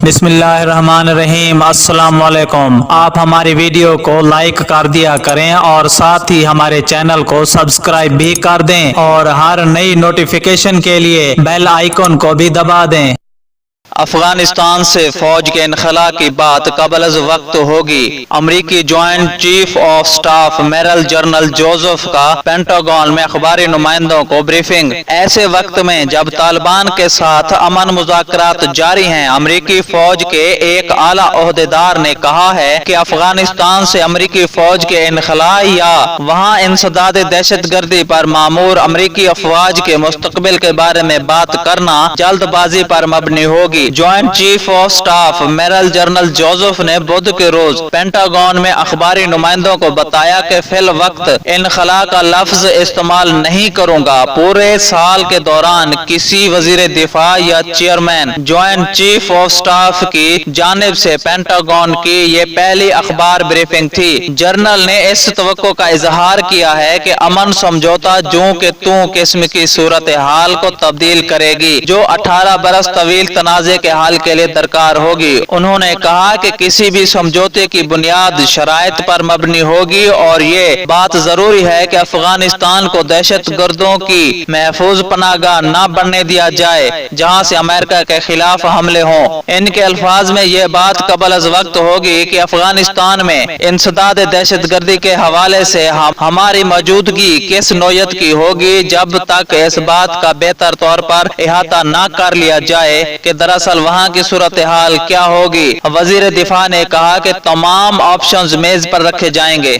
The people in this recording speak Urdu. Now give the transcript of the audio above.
بسم اللہ الرحمن الرحیم۔ السلام علیکم۔ آپ ہماری ویڈیو کو لائک کر دیا کریں اور ساتھ ہی ہمارے چینل کو سبسکرائب بھی کر دیں اور ہر نئی نوٹیفیکیشن کے لیے بیل آئیکن کو بھی دبا دیں۔ افغانستان سے فوج کے انخلا کی بات قبل از وقت ہوگی۔ امریکی joint chief of staff major general Joseph کا پینٹاگون میں اخباری نمائندوں کو بریفنگ۔ ایسے وقت میں جب طالبان کے ساتھ امن مذاکرات جاری ہیں، امریکی فوج کے ایک اعلیٰ عہدیدار نے کہا ہے کہ افغانستان سے امریکی فوج کے انخلا یا وہاں انسداد دہشت گردی پر معمور امریکی افواج کے مستقبل کے بارے میں بات کرنا جلد بازی پر مبنی ہوگی۔ Joint chief of staff major general Joseph نے بدھ کے روز پینٹاگون میں اخباری نمائندوں کو بتایا کہ فی الوقت انخلا کا لفظ استعمال نہیں کروں گا۔ پورے سال کے دوران کسی وزیر دفاع یا chairman joint chief of staff کی جانب سے پینٹاگون کی یہ پہلی اخبار بریفنگ تھی۔ جنرل نے اس توقع کا اظہار کیا ہے کہ امن سمجھوتا جوں کہ توں قسم کی صورتحال کو تبدیل کرے گی جو 18 برس طویل تنازع کے حل کے لیے درکار ہوگی۔ انہوں نے کہا کہ کسی بھی سمجھوتے کی بنیاد شرائط پر مبنی ہوگی اور یہ بات ضروری ہے کہ افغانستان کو دہشت گردوں کی محفوظ پناہ گاہ نہ بننے دیا جائے جہاں سے امریکہ کے خلاف حملے ہوں۔ ان کے الفاظ میں یہ بات قبل از وقت ہوگی کہ افغانستان میں انسداد دہشت گردی کے حوالے سے ہماری موجودگی کس نوعیت کی ہوگی جب تک اس بات کا بہتر طور پر احاطہ نہ کر لیا جائے کہ دراصل وہاں کی صورتحال کیا ہوگی۔ وزیر دفاع نے کہا کہ تمام آپشنز میز پر رکھے جائیں گے۔